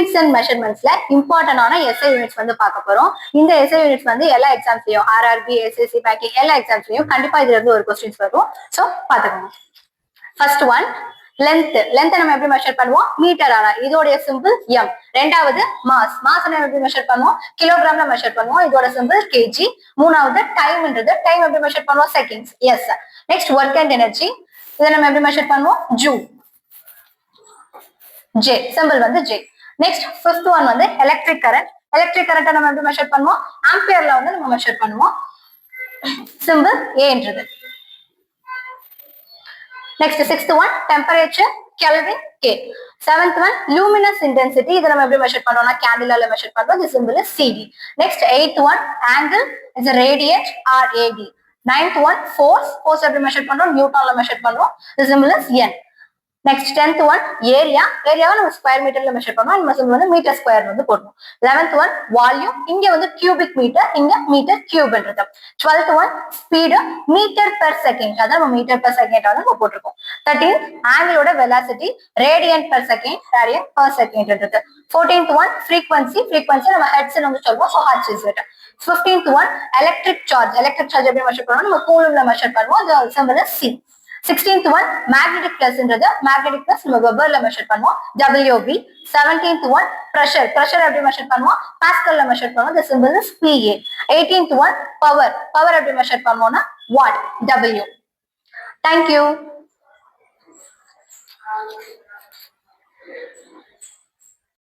Units and மெஷர்மெண்ட்ஸ்ல இம்பார்ட்டன்டான SI units வந்து பார்க்க போறோம். இந்த எஸ்ஐ யூனிட்ஸ் வந்து எல்லா எக்ஸாம்ஸ்லயும் ஆர்ஆர்பி, எஸ்எஸ்சி, பேங்கிங் எல்லா எக்ஸாம்ஸ்லயும் கண்டிப்பா இதுல இருந்து ஒரு கொஸ்டின்ஸ் வரும். சோ பாத்துக்கோங்க. ஃபர்ஸ்ட் ஒன் லென்த் நம்ம எப்படி மெஷர் பண்ணுவோம்? மீட்டர் ஆனா இதோட சிம்பிள் எம். ரெண்டாவது மாஸ் நம்ம எப்படி மெஷர் பண்ணுவோம்? கிலோகிராம்ல மெஷர் பண்ணுவோம். இதோட சிம்பிள் கேஜி. மூணாவது டைம் எப்படி மெஷர் பண்ணுவோம்? Seconds. S. Next work and energy, இதை நம்ம எப்படி மெஷர் பண்ணுவோம்? ஜூல். ஜே சிம்பிள் வந்து ஜே. நெக்ஸ்ட் ஃபிஃப்த் ஒன் வந்து எலக்ட்ரிக் கரண்ட் நம்ம எப்படி மெஷர் பண்ணுவோம்? ஆம்பியர்ல வந்து நம்ம மெஷர் பண்ணுவோம். சிம்பிள் ஏன்றது. Next sixth one temperature, kelvin, K. Seventh one luminous intensity, இதை நம்ம எப்படி மெஷர் பண்ணுவோம்னா கேண்டிலால மெஷர் பண்ணுவோம். The symbol is CD. Next eighth one angle is radiant R AD. Ninth one force எப்படி மெஷர் பண்றோம்? நியூட்டன்ல மெஷர் பண்றோம். The symbol is N. Next 10th one ஏரியாவை நம்ம ஸ்கொயர் மீட்டர்ல மெஷர் பண்ணுவோம். நம்ம சிம்பிள் வந்து மீட்டர் ஸ்கொயர் வந்து போடணும். 11th ஒன் வால்யூம், இங்க வந்து கியூபிக் மீட்டர், இங்க மீட்டர் கியூப்ன்றது. 12th one speed, metre per second, அதான் நம்ம மீட்டர் பெர் செகண்ட் நம்ம போட்டிருக்கோம். 13th ஆங்கிளோட velocity, radiant per second, radian per செகண்ட்ன்றது. 14th ஒன் ஃப்ரீக்வன்சி நம்ம ஹெட்ஸ் வந்து சொல்லுவோம். So hertz is it. 15th one electric charge எப்படி மெஷர் பண்ணுவோம்? நம்ம கூலும்ல மெஷர் பண்ணுவோம். The symbol is C. 16th one magnetic flux நம்ம வெபர்ல மெஷர் பண்ணுவோம். WB. 17th ஒன் பிரஷர் எப்படி மெஷர் பண்ணுவோம்? பாஸ்கல்ல மெஷர் பண்ணுவோம். The symbol is PA. 18th one power எப்படி மெஷர் பண்ணுவோம்னா வாட், W. Thank you.